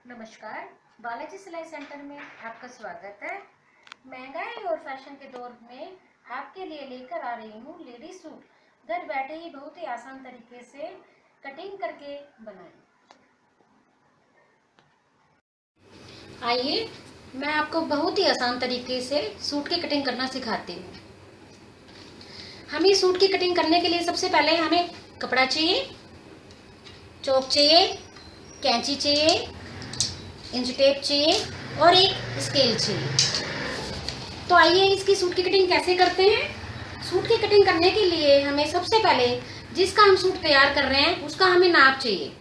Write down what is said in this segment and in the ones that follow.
नमस्कार, बालाजी सिलाई सेंटर में आपका स्वागत है। महंगाई और फैशन के दौर में आपके लिए लेकर आ रही हूँ लेडीज सूट। घर बैठे ही बहुत ही आसान तरीके से कटिंग करके बनाएं। आइए, मैं आपको बहुत ही आसान तरीके से सूट की कटिंग करना सिखाती हूँ। हमें सूट की कटिंग करने के लिए सबसे पहले हमें कपड़ा चाहिए, चौक चाहिए, कैंची चाहिए, इंच टेप चाहिए और एक स्केल चाहिए। तो आइए इसकी सूट की कटिंग कैसे करते हैं। सूट की कटिंग करने के लिए हमें सबसे पहले जिसका हम सूट तैयार कर रहे हैं उसका हमें नाप चाहिए।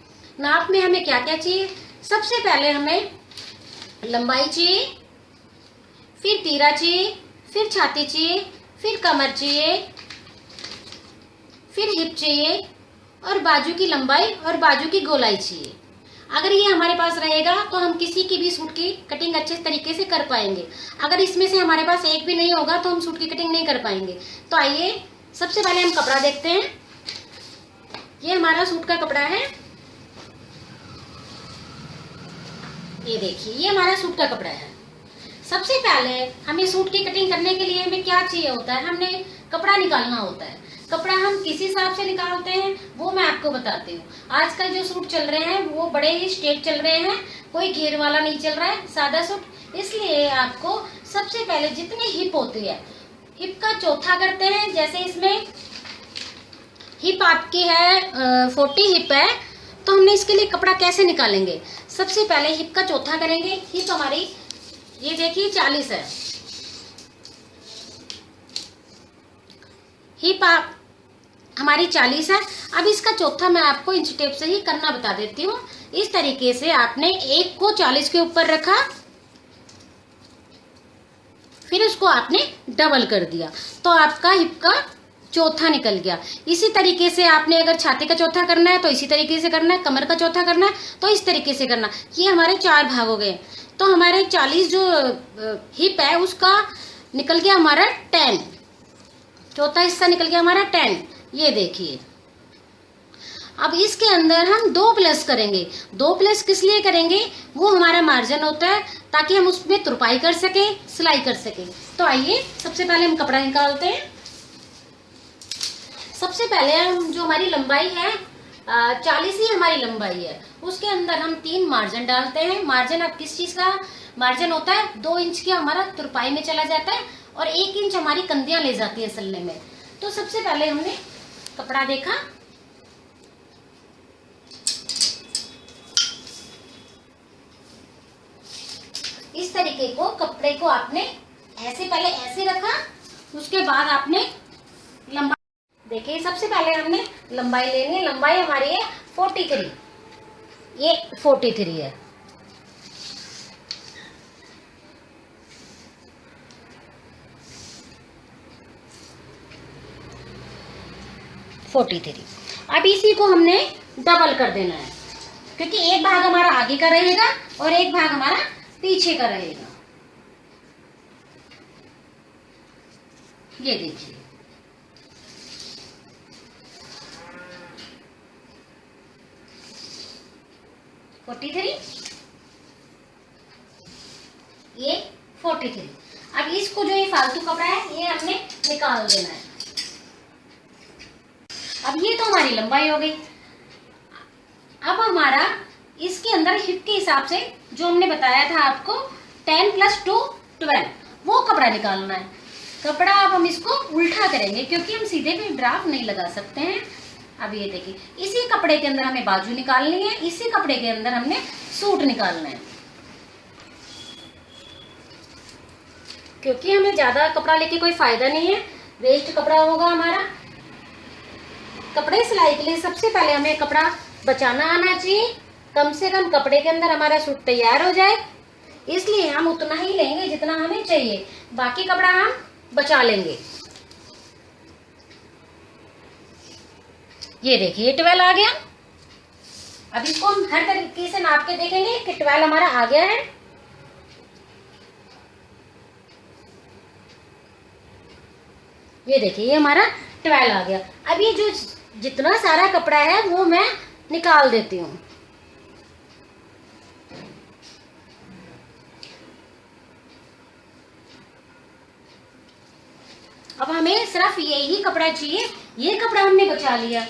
नाप में हमें क्या क्या चाहिए? सबसे पहले हमें लंबाई चाहिए, फिर तीरा चाहिए, फिर छाती चाहिए, फिर कमर चाहिए, फिर हिप चाहिए और बाजू की लंबाई और बाजू की गोलाई चाहिए। अगर ये हमारे पास रहेगा तो हम किसी की भी सूट की कटिंग अच्छे तरीके से कर पाएंगे। अगर इसमें से हमारे पास एक भी नहीं होगा तो हम सूट की कटिंग नहीं कर पाएंगे। तो आइए सबसे पहले हम कपड़ा देखते हैं। ये हमारा सूट का कपड़ा है। ये देखिए, ये हमारा सूट का कपड़ा है। सबसे पहले हमें सूट की कटिंग करने के लिए हमें क्या चाहिए होता है? हमने कपड़ा निकालना होता है। कपड़ा हम किस हिसाब से निकालते हैं वो मैं आपको बताती हूँ। आजकल जो सूट चल रहे हैं वो बड़े ही स्ट्रेट चल रहे हैं, कोई घेर वाला नहीं चल रहा है, सादा सूट। इसलिए आपको सबसे पहले जितनी हिप होती है, हिप का चौथा करते हैं। जैसे इसमें हिप आपकी है 40 हिप है, तो हमने इसके लिए कपड़ा कैसे निकालेंगे? सबसे पहले हिप का चौथा करेंगे। हिप हमारी ये देखिए 40 है। हिप हमारी 40 है। अब इसका चौथा मैं आपको इंच टेप से ही करना बता देती हूँ। इस तरीके से आपने एक को 40 के ऊपर रखा, फिर उसको आपने डबल कर दिया तो आपका हिप का चौथा निकल गया। इसी तरीके से आपने अगर छाती का चौथा करना है तो इसी तरीके से करना है, कमर का चौथा करना है तो इस तरीके से करना। ये हमारे 4 भाग हो गए। तो हमारे 40 जो हिप है उसका निकल गया हमारा 10, चौथा हिस्सा निकल गया हमारा 10। ये देखिए, अब इसके अंदर हम 2 प्लस करेंगे। 2 प्लस किस लिए करेंगे? वो हमारा मार्जिन होता है ताकि हम उसमें तुरपाई कर सके, सिलाई कर सके। तो आइए सबसे पहले हम कपड़ा निकालते हैं। सबसे पहले हम जो हमारी लंबाई है 40 ही हमारी लंबाई है, उसके अंदर हम 3 मार्जिन डालते हैं। मार्जिन अब किस चीज का मार्जिन होता है? 2 इंच का हमारा तुरपाई में चला जाता है और 1 इंच हमारी कंधियां ले जाती है सिलने में। तो सबसे पहले हमने कपड़ा देखा, इस तरीके को कपड़े को आपने ऐसे पहले ऐसे रखा, उसके बाद आपने लंबाई देखिए। सबसे पहले हमने लंबाई लेनी है। लंबाई हमारी है 43, ये 43 है। अब इसी को हमने डबल कर देना है, क्योंकि एक भाग हमारा आगे का रहेगा और एक भाग हमारा पीछे का रहेगा। ये देखिए, ये 43। अब इसको जो ये फालतू कपड़ा है ये हमने निकाल देना है। अब ये तो हमारी लंबाई हो गई। अब हमारा इसके अंदर हिप के हिसाब से जो हमने बताया था आपको 10 + 2 12, वो कपड़ा निकालना है। कपड़ा अब हम इसको उल्टा करेंगे क्योंकि हम सीधे भी ड्राफ्ट नहीं लगा सकते हैं। अब ये देखिए, इसी कपड़े के अंदर हमें बाजू निकालनी है, इसी कपड़े के अंदर हमने सूट निकालना है। क्योंकि हमें ज्यादा कपड़ा लेके कोई फायदा नहीं है, वेस्ट कपड़ा होगा हमारा। कपड़े सिलाई के लिए सबसे पहले हमें कपड़ा बचाना आना चाहिए। कम से कम कपड़े के अंदर हमारा सूट तैयार हो जाए, इसलिए हम उतना ही लेंगे जितना हमें चाहिए, बाकी कपड़ा हम बचा लेंगे। ये देखिए 12 आ गया। अब इसको हम हर तरीके से नाप के देखेंगे कि 12 हमारा आ गया है। ये देखिए, ये हमारा 12 आ गया। अब ये जो जितना सारा कपड़ा है वो मैं निकाल देती हूँ। अब हमें सिर्फ यही कपड़ा चाहिए, ये कपड़ा हमने बचा लिया।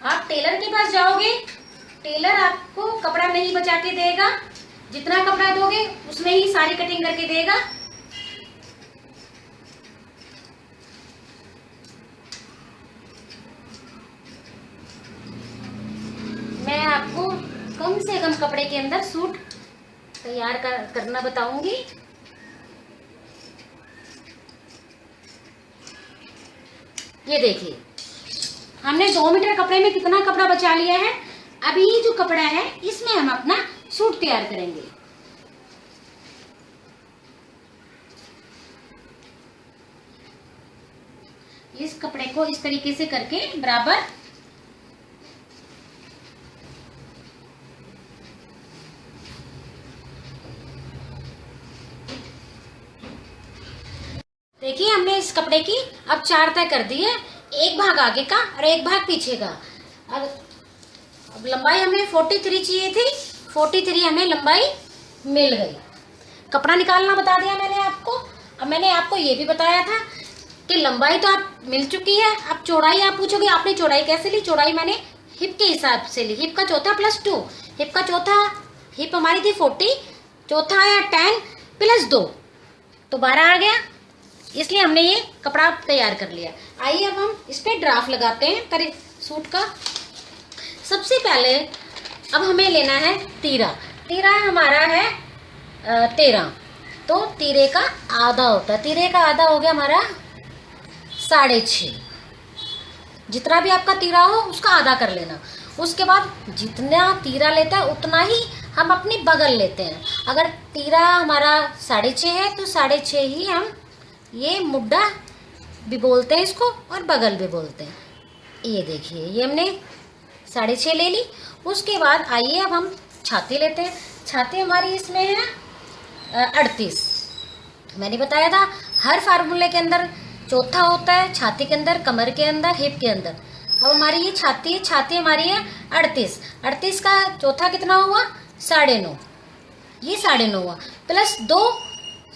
आप टेलर के पास जाओगे, टेलर आपको कपड़ा नहीं बचा के देगा, जितना कपड़ा दोगे उसमें ही सारी कटिंग करके देगा। मैं आपको कम से कम कपड़े के अंदर सूट तैयार करना बताऊंगी। ये देखिए, हमने 2 मीटर कपड़े में कितना कपड़ा बचा लिया है। अब ये जो कपड़ा है इसमें हम अपना सूट तैयार करेंगे। इस कपड़े को इस तरीके से करके बराबर देखिए, हमने इस कपड़े की अब 4 तय कर दी है, एक भाग आगे का और एक भाग पीछे का। अब लंबाई हमें 43 चाहिए थी, 43 हमें लंबाई मिल गई। कपड़ा निकालना बता दिया मैंने आपको। अब मैंने आपको ये भी बताया था कि लंबाई तो आप मिल चुकी है। अब चौड़ाई आप पूछोगे आपने चौड़ाई कैसे ली। चौड़ाई मैंने हिप के हिसाब से ली, हिप का चौथा +2। हिप का चौथा, हिप हमारी थी 40, चौथा आया 10 + 2 तो 12 आ गया। इसलिए हमने ये कपड़ा तैयार कर लिया। आइए अब हम इस पे ड्राफ्ट लगाते हैं सूट का। सबसे पहले अब हमें लेना है तीरा। तीरा हमारा है 13, तो तीरे का आधा होता है। तीरे का आधा हो गया हमारा 6.5। जितना भी आपका तीरा हो उसका आधा कर लेना। उसके बाद जितना तीरा लेता है उतना ही हम अपनी बगल लेते हैं। अगर तीरा हमारा 6.5 है तो 6.5 ही हम ये मुड्ढा भी बोलते हैं इसको और बगल भी बोलते हैं। ये देखिए, ये हमने 6.5 ले ली। उसके बाद आइए अब हम छाती लेते हैं। छाती हमारी इसमें है 38। मैंने बताया था हर फार्मूले के अंदर चौथा होता है, छाती के अंदर, कमर के अंदर, हिप के अंदर। अब हमारी ये छाती है, छाती हमारी है 38। 38 का चौथा कितना हुआ 9.5। ये 9.5 हुआ +2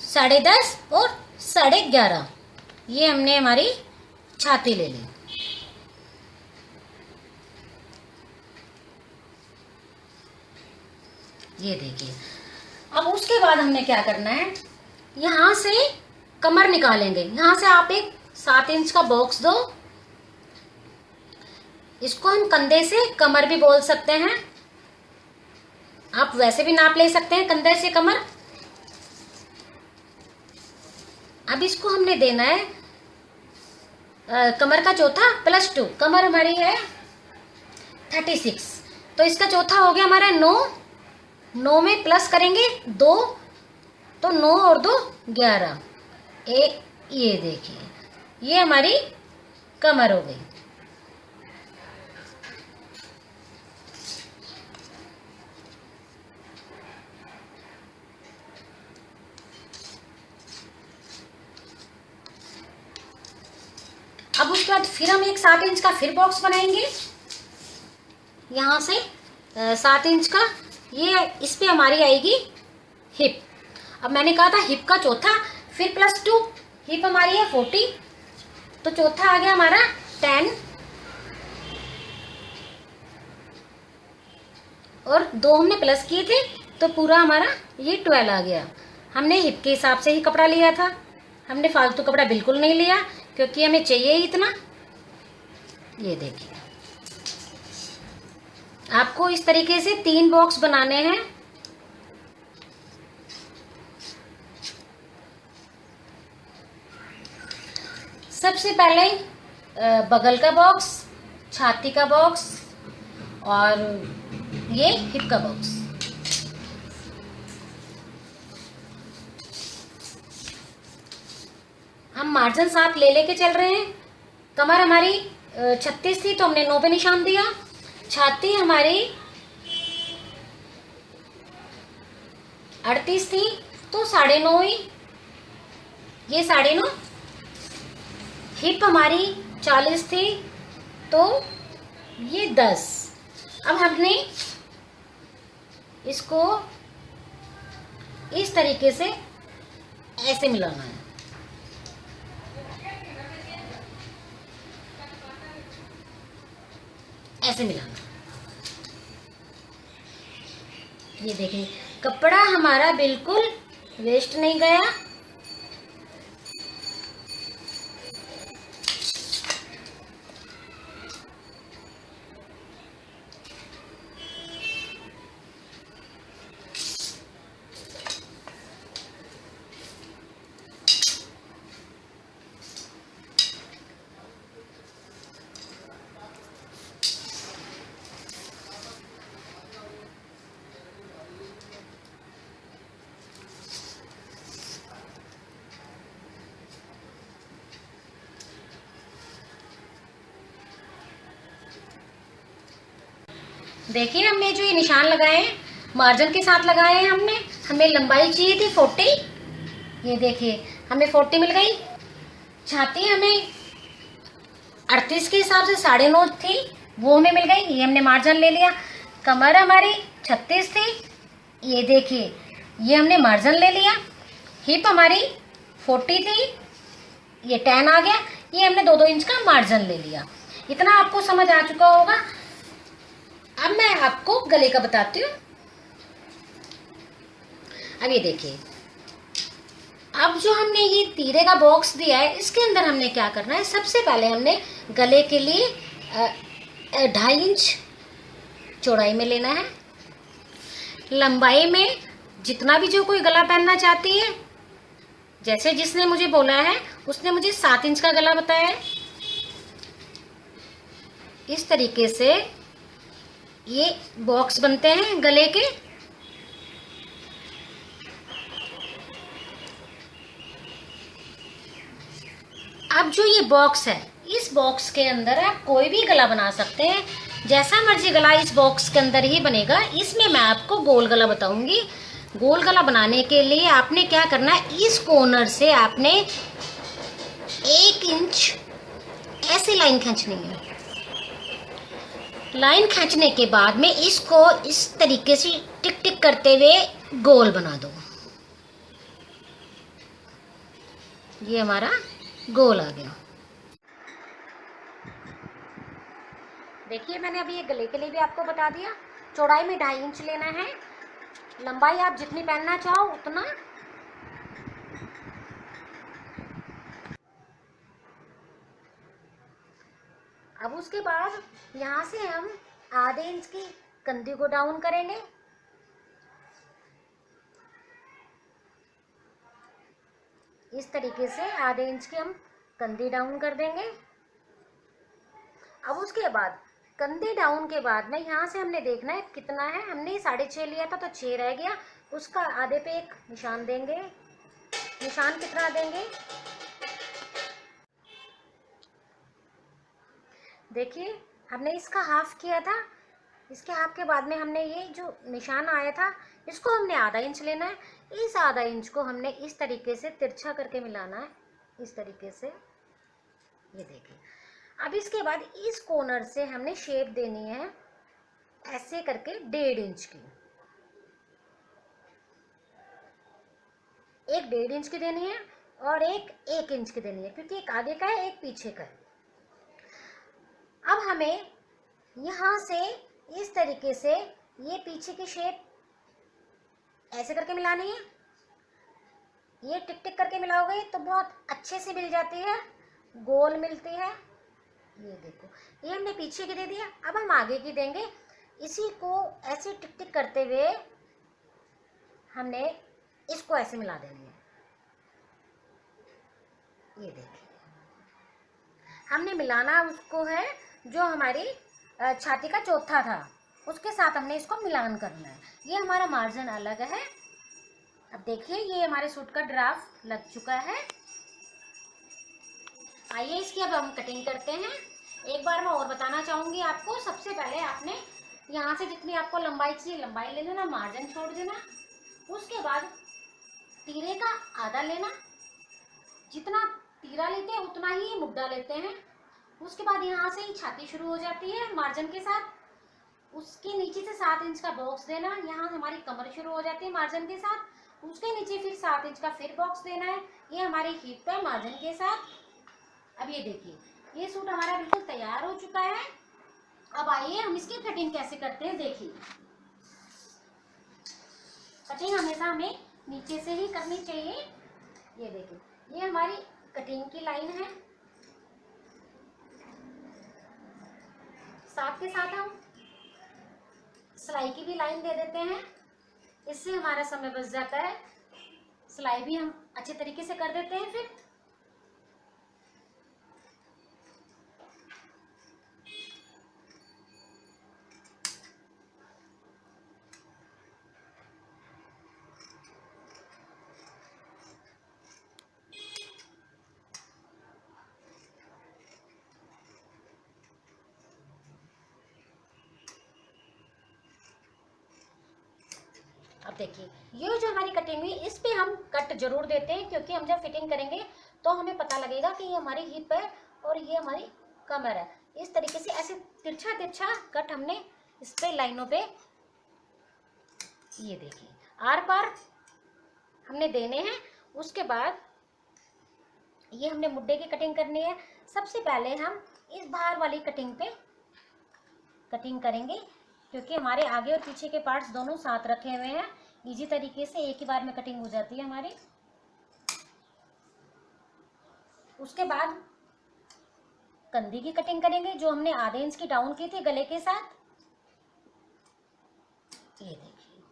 10.5 और 11.5। ये हमने हमारी छाती ले ली। ये देखिए, अब उसके बाद हमने क्या करना है, यहां से कमर निकालेंगे। यहां से आप एक 7 इंच का बॉक्स दो। इसको हम कंधे से कमर भी बोल सकते हैं, आप वैसे भी नाप ले सकते हैं कंधे से कमर। अब इसको हमने देना है कमर का चौथा +2। कमर हमारी है 36, तो इसका चौथा हो गया हमारा 9। 9 में प्लस करेंगे 2, तो 9 और 2 11। ये देखिए, ये हमारी कमर हो गई। अब उसके बाद फिर हम एक 7 इंच का फिर बॉक्स बनाएंगे। यहां से 7 इंच का, ये इस पे हमारी आएगी हिप। अब मैंने कहा था हिप का चौथा फिर +2। हिप हमारी है 40, तो चौथा आ गया हमारा 10 और 2 हमने प्लस किए थे, तो पूरा हमारा ये 12 आ गया। हमने हिप के हिसाब से ही कपड़ा लिया था, हमने फालतू कपड़ा बिल्कुल नहीं लिया, क्योंकि हमें चाहिए ही इतना। ये देखिए, आपको इस तरीके से 3 बॉक्स बनाने हैं। सबसे पहले बगल का बॉक्स, छाती का बॉक्स और ये हिप का बॉक्स। हम मार्जिन 7 ले लेके चल रहे हैं। कमर हमारी 36 थी तो हमने 9 पे निशान दिया। छाती हमारी 38 थी तो 9.5 ही, ये 9.5। हिप हमारी 40 थी तो ये 10। अब हमने इसको इस तरीके से ऐसे मिलाना है। ऐसे मिलाना। ये देखिए कपड़ा हमारा बिल्कुल वेस्ट नहीं गया। देखिए हमने जो ये निशान लगाए हैं मार्जिन के साथ लगाए हैं हमने। हमें लंबाई चाहिए थी 40। ये देखिए हमें 40 मिल गई। छाती हमें 38 के हिसाब से 9.5 थी, वो हमें मिल गई। ये हमने मार्जिन ले लिया। कमर हमारी 36 थी, ये देखिए ये हमने मार्जिन ले लिया। हिप हमारी 40 थी, ये 10 आ गया। ये हमने 2-2 इंच का मार्जिन ले लिया। इतना आपको समझ आ चुका होगा। अब मैं आपको गले का बताती हूँ। अब ये देखिए, अब जो हमने ये तीरे का बॉक्स दिया है इसके अंदर हमने क्या करना है, सबसे पहले हमने गले के लिए 2.5 इंच चौड़ाई में लेना है। लंबाई में जितना भी जो कोई गला पहनना चाहती है, जैसे जिसने मुझे बोला है उसने मुझे 7 इंच का गला बताया है। इस तरीके से ये बॉक्स बनते हैं गले के। अब जो ये बॉक्स है, इस बॉक्स के अंदर आप कोई भी गला बना सकते हैं, जैसा मर्जी गला इस बॉक्स के अंदर ही बनेगा। इसमें मैं आपको गोल गला बताऊंगी। गोल गला बनाने के लिए आपने क्या करना है, इस कॉर्नर से आपने 1 इंच ऐसी लाइन खींचनी है। लाइन खींचने के बाद में इसको इस तरीके से टिक टिक करते हुए गोल बना दो। ये हमारा गोल आ गया। देखिए मैंने अभी ये गले के लिए भी आपको बता दिया। चौड़ाई में 2.5 इंच लेना है, लंबाई आप जितनी पहनना चाहो उतना। अब उसके बाद यहाँ से हम आधे इंच की कंधी को डाउन करेंगे। इस तरीके से आधे इंच की हम कंधी डाउन कर देंगे। अब उसके बाद कंधे डाउन के बाद में यहाँ से हमने देखना है कितना है। हमने 6.5 लिया था तो 6 रह गया, उसका आधे पे एक निशान देंगे। निशान कितना देंगे, देखिए हमने इसका हाफ किया था। इसके हाफ के बाद में हमने ये जो निशान आया था इसको हमने आधा इंच लेना है। इस आधा इंच को हमने इस तरीके से तिरछा करके मिलाना है, इस तरीके से। ये देखिए अब इसके बाद इस कॉर्नर से हमने शेप देनी है ऐसे करके 1.5 इंच की। एक 1.5 इंच की देनी है और एक 1 इंच की देनी है, क्योंकि एक आगे का है एक पीछे का है। अब हमें यहाँ से इस तरीके से ये पीछे की शेप ऐसे करके मिलानी है। ये टिक टिक करके मिलाओगे तो बहुत अच्छे से मिल जाती है, गोल मिलती है। ये देखो ये हमने पीछे की दे दिया। अब हम आगे की देंगे। इसी को ऐसे टिक टिक करते हुए हमने इसको ऐसे मिला देनी है। ये देखिए हमने मिलाना उसको है जो हमारी छाती का चौथा था, उसके साथ हमने इसको मिलान करना है। ये हमारा मार्जिन अलग है। अब देखिए ये हमारे सूट का ड्राफ्ट लग चुका है। आइए इसकी अब हम कटिंग करते हैं। एक बार मैं और बताना चाहूँगी आपको, सबसे पहले आपने यहाँ से जितनी आपको लंबाई चाहिए लंबाई ले लेना, मार्जिन छोड़ देना। उसके बाद तीरे का आधा लेना, जितना तीरा लेते हैं उतना ही मुड्ढा लेते हैं। उसके बाद यहाँ से ही छाती शुरू हो जाती है मार्जिन के साथ। उसके नीचे से 7 इंच का बॉक्स देना, यहाँ हमारी कमर शुरू हो जाती है मार्जिन के साथ। उसके नीचे फिर 7 इंच का फिर बॉक्स देना है, ये हमारी हिप है मार्जिन के साथ। अब ये देखिए ये सूट हमारा बिल्कुल तैयार हो चुका है। अब आइए हम इसकी कटिंग कैसे करते हैं, देखिए। कटिंग हमेशा हमें नीचे से ही करनी चाहिए। ये देखिए, ये हमारी कटिंग की लाइन है। साथ के साथ हम सिलाई की भी लाइन दे देते हैं, इससे हमारा समय बच जाता है। सिलाई भी हम अच्छे तरीके से कर देते हैं। फिर अब देखिए, ये जो हमारी कटिंग हुई, इस पे हम कट जरूर देते हैं, क्योंकि हम जब फिटिंग करेंगे तो हमें पता लगेगा कि ये हमारी हिप है और ये हमारी कमर है। इस तरीके से ऐसे तिरछा तिरछा कट हमने इस पे लाइनों पे, ये देखिए, आर पार हमने देने हैं। उसके बाद ये हमने मुड्डे की कटिंग करनी है। सबसे पहले हम इस बाहर वाली कटिंग पे कटिंग करेंगे, क्योंकि हमारे आगे और पीछे के पार्ट्स दोनों साथ रखे हुए हैं। इजी तरीके से एक ही बार में कटिंग हो जाती है हमारी। उसके बाद कंधी की कटिंग करेंगे, जो हमने आधे इंच की डाउन की थी गले के साथ। ये देखिए,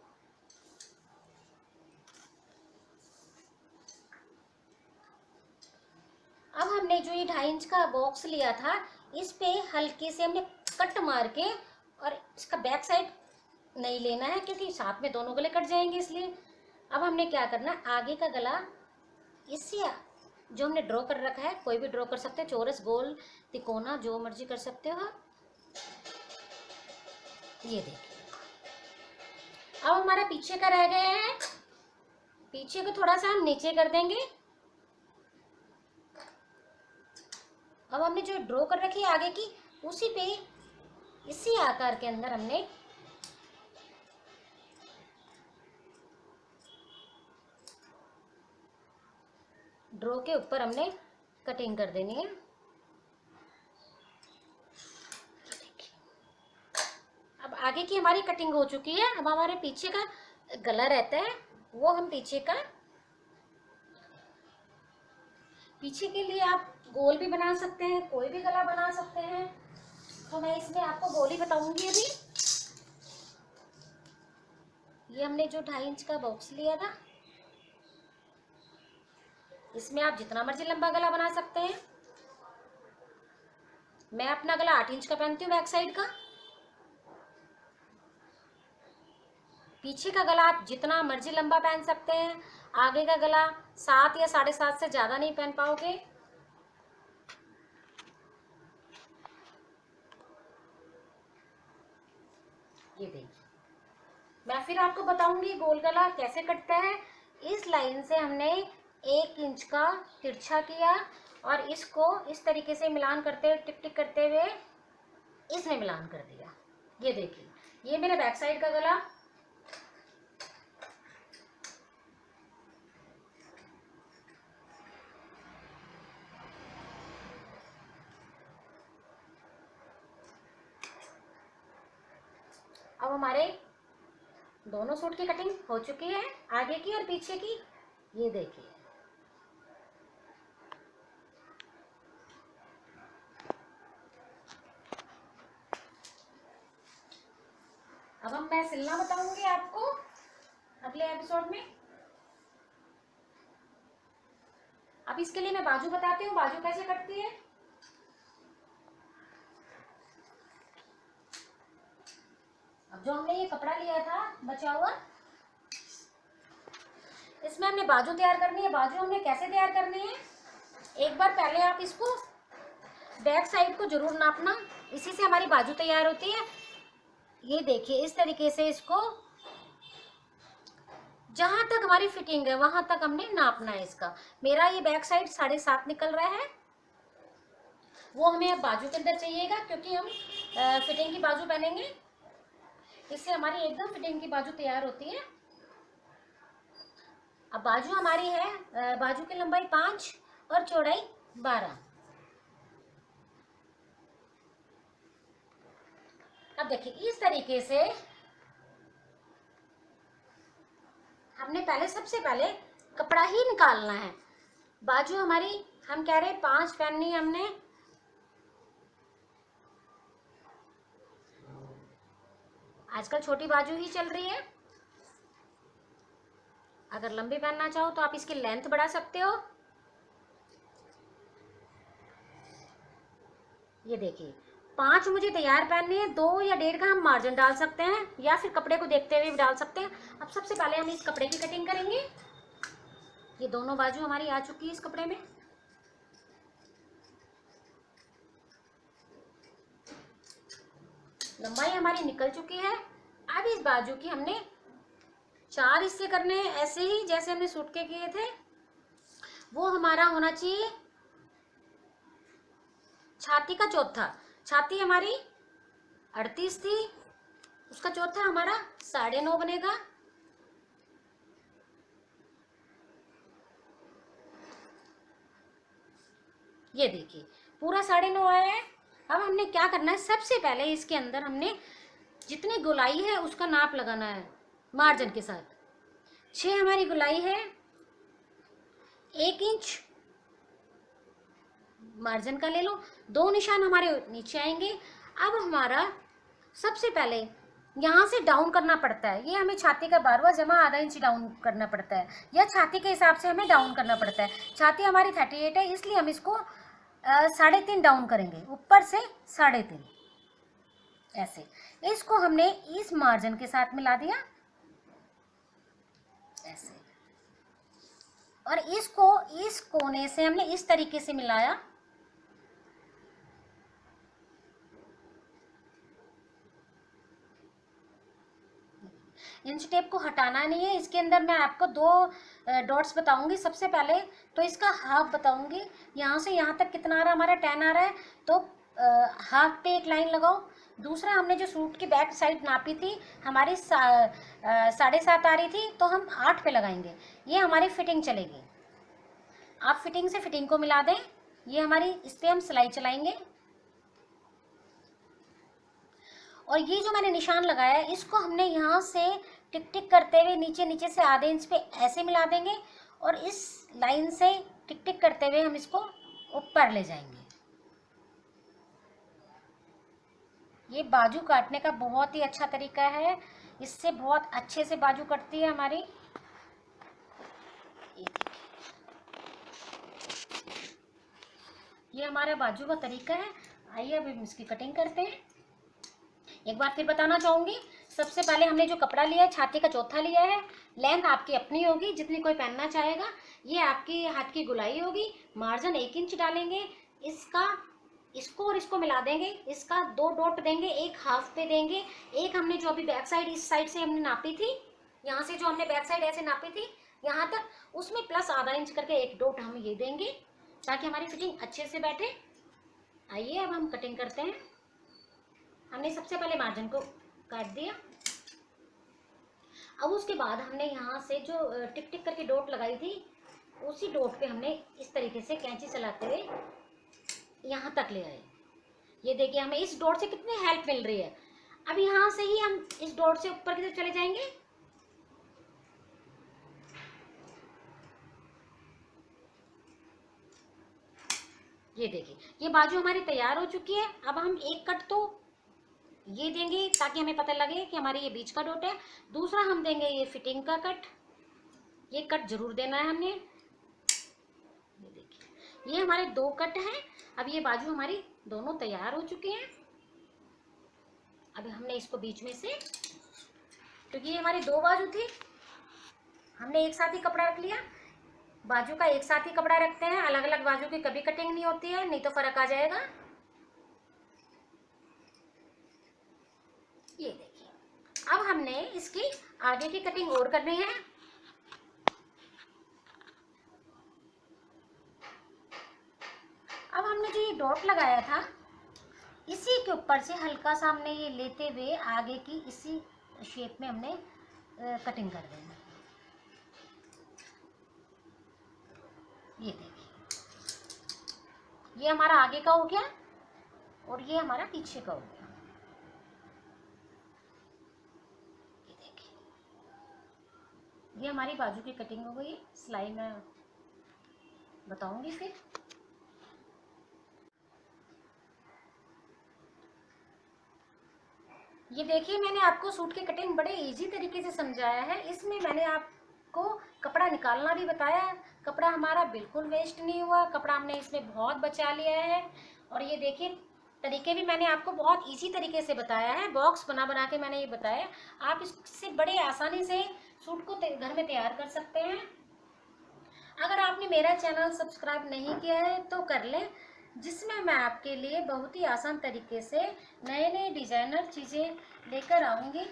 अब हमने जो ये 2.5 इंच का बॉक्स लिया था, इस पे हल्के से हमने कट मार के, और इसका बैक साइड नहीं लेना है क्योंकि साथ में दोनों गले कट जाएंगे, इसलिए। अब हमने क्या करना, आगे का गला इससे जो हमने ड्रॉ कर रखा है, कोई भी ड्रॉ कर सकते हैं, चौरस, गोल, तिकोना, जो मर्जी कर सकते हो। ये देखिए, अब हमारा पीछे का रह गया है, पीछे को थोड़ा सा हम नीचे कर देंगे। अब हमने जो ड्रॉ कर रखी है आगे की, उसी पे इसी आकार के अंदर हमने ड्रॉ के ऊपर हमने कटिंग कर देनी है। अब आगे की हमारी कटिंग हो चुकी है। अब हमारे पीछे का गला रहता है, वो हम पीछे के लिए आप गोल भी बना सकते हैं, कोई भी गला बना सकते हैं। तो मैं इसमें आपको गोल ही बताऊंगी अभी। ये हमने जो 2.5 इंच का बॉक्स लिया था, इसमें आप जितना मर्जी लंबा गला बना सकते हैं। मैं अपना गला 8 इंच का पहनती हूँ बैक साइड का। पीछे का गला आप जितना मर्जी लंबा पहन सकते हैं। आगे का गला 7 या 7.5 से ज़्यादा नहीं पहन पाओगे। ये देखिए, मैं फिर आपको बताऊंगी गोल गला कैसे कटता है। इस लाइन से हमने 1 इंच का तिरछा किया, और इसको इस तरीके से मिलान करते हुए, टिक टिक करते हुए इसमें मिलान कर दिया। ये देखिए, ये मेरा बैक साइड का गला। अब हमारे दोनों सूट की कटिंग हो चुकी है, आगे की और पीछे की। ये देखिए, अब मैं सिलना बताऊंगी आपको अगले एपिसोड में। अब इसके लिए मैं बाजू बताती हूँ, बाजू कैसे कटती है। अब जो हमने ये कपड़ा लिया था बचा हुआ, इसमें हमने बाजू तैयार करनी है। बाजू हमने कैसे तैयार करनी है, एक बार पहले आप इसको बैक साइड को जरूर नापना, इसी से हमारी बाजू तैयार होती है। ये देखिए, इस तरीके से इसको जहां तक हमारी फिटिंग है वहां तक हमने नापना है इसका। मेरा ये बैक साइड 7.5 निकल रहा है, वो हमें अब बाजू के अंदर चाहिएगा, क्योंकि हम फिटिंग की बाजू पहनेंगे। इससे हमारी एकदम फिटिंग की बाजू तैयार होती है। अब बाजू हमारी है, बाजू की लंबाई 5 और चौड़ाई 12। देखिए इस तरीके से हमने पहले सबसे पहले कपड़ा ही निकालना है। बाजू हमारी हम कह रहे 5 पहननी है हमने, आजकल छोटी बाजू ही चल रही है। अगर लंबी पहनना चाहो तो आप इसकी लेंथ बढ़ा सकते हो। ये देखिए 5 मुझे तैयार पहननी है, 2 या 1.5 का हम मार्जिन डाल सकते हैं या फिर कपड़े को देखते हुए भी डाल सकते हैं। अब सबसे पहले हम इस कपड़े की कटिंग करेंगे। ये दोनों बाजू हमारी आ चुकी है इस कपड़े में। लंबाई हमारी निकल चुकी है। अब इस बाजू की हमने 4 हिस्से करने हैं, ऐसे ही जैसे हमने सूट के किए थे। वो हमारा होना चाहिए छाती का चौथा। छाती हमारी 38 थी, उसका चौथा हमारा 9.5 बनेगा। ये देखिए पूरा 9.5 आया है। अब हमने क्या करना है, सबसे पहले इसके अंदर हमने जितनी गोलाई है उसका नाप लगाना है मार्जिन के साथ। 6 हमारी गोलाई है, 1 इंच मार्जिन का ले लो, 2 निशान हमारे नीचे आएंगे। अब हमारा सबसे पहले यहाँ से डाउन करना पड़ता है। ये हमें छाती का 12वां जमा आधा इंच डाउन करना पड़ता है, या छाती के हिसाब से हमें डाउन करना पड़ता है। छाती हमारी 38 है, इसलिए हम इसको 3.5 डाउन करेंगे, ऊपर से 3.5 ऐसे। इसको हमने इस मार्जिन के साथ मिला दिया ऐसे, और इसको इस कोने से हमने इस तरीके से मिलाया। इंच टेप को हटाना नहीं है। इसके अंदर मैं आपको 2 डॉट्स बताऊंगी। सबसे पहले तो इसका हाफ बताऊंगी, यहाँ से यहाँ तक कितना आ रहा है, हमारा 10 आ रहा है, तो हाफ पे एक लाइन लगाओ। दूसरा हमने जो सूट की बैक साइड नापी थी हमारी 7.5 आ रही थी, तो हम 8 पे लगाएंगे। ये हमारी फिटिंग चलेगी। आप फिटिंग से फिटिंग को मिला दें। ये हमारी इस पर हम सिलाई चलाएंगे, और ये जो मैंने निशान लगाया है इसको हमने यहाँ से टिक टिक करते हुए नीचे नीचे से आधे इंच पे ऐसे मिला देंगे, और इस लाइन से टिक टिक करते हुए हम इसको ऊपर ले जाएंगे। ये बाजू काटने का बहुत ही अच्छा तरीका है, इससे बहुत अच्छे से बाजू कटती है हमारी। ये हमारा बाजू का तरीका है। आइए अब हम इसकी कटिंग करते हैं। एक बार फिर बताना चाहूँगी, सबसे पहले हमने जो कपड़ा लिया है छाती का चौथा लिया है। लेंथ आपकी अपनी होगी जितनी कोई पहनना चाहेगा। ये आपकी हाथ की गुलाई होगी। मार्जिन 1 इंच डालेंगे, इसको और इसको मिला देंगे। इसका 2 डॉट देंगे, एक हाफ पे देंगे, एक हमने जो अभी बैक साइड इस साइड से हमने नापी थी, यहाँ से जो हमने बैक साइड ऐसे नापी थी यहाँ तक, उसमें प्लस आधा इंच करके एक डॉट हम ये देंगे ताकि हमारी फिटिंग अच्छे से बैठे। आइए अब हम कटिंग करते हैं। हमने सबसे पहले मार्जिन को काट दिया। अब उसके बाद हमने यहाँ से जो टिक टिक करके डॉट लगाई थी, उसी डॉट पे हमने इस तरीके से कैंची चलाते हुए यहाँ तक ले आए। ये देखिए हमें इस डॉट से कितनी हेल्प मिल रही है। अब यहाँ से ही हम इस डॉट से ऊपर की तरफ चले जाएंगे। ये देखिए ये बाजू हमारी तैयार हो चुकी है। अब हम एक कट तो ये देंगे ताकि हमें पता लगे कि हमारे ये बीच का डॉट है। दूसरा हम देंगे ये फिटिंग का कट, ये कट जरूर देना है हमने। ये देखिए ये हमारे 2 कट हैं। अब ये बाजू हमारी दोनों तैयार हो चुके हैं। अब हमने इसको बीच में से, क्योंकि ये हमारी 2 बाजू थी, हमने एक साथ ही कपड़ा रख लिया। बाजू का एक साथ ही कपड़ा रखते हैं, अलग अलग बाजू की कभी कटिंग नहीं होती है, नहीं तो फर्क आ जाएगा। ये देखिए अब हमने इसकी आगे की कटिंग और करनी है। अब हमने जो ये डॉट लगाया था इसी के ऊपर से हल्का सा हमने ये लेते हुए आगे की इसी शेप में हमने कटिंग कर देना। ये देखिए ये हमारा आगे का हो गया और ये हमारा पीछे का हो गया। ये हमारी बाजू की कटिंग हो गई। सिलाई मैं बताऊंगी फिर। ये देखिए, मैंने आपको सूट की कटिंग बड़े इजी तरीके से समझाया है। इसमें मैंने आपको कपड़ा निकालना भी बताया। कपड़ा हमारा बिल्कुल वेस्ट नहीं हुआ, कपड़ा हमने इसमें बहुत बचा लिया है। और ये देखिए, तरीके भी मैंने आपको बहुत इजी तरीके से बताया है। बॉक्स बना बना के मैंने ये बताया। आप इससे बड़े आसानी से सूट को घर में तैयार कर सकते हैं। अगर आपने मेरा चैनल सब्सक्राइब नहीं किया है तो कर लें, जिसमें मैं आपके लिए बहुत ही आसान तरीके से नए नए डिज़ाइनर चीज़ें लेकर आऊँगी।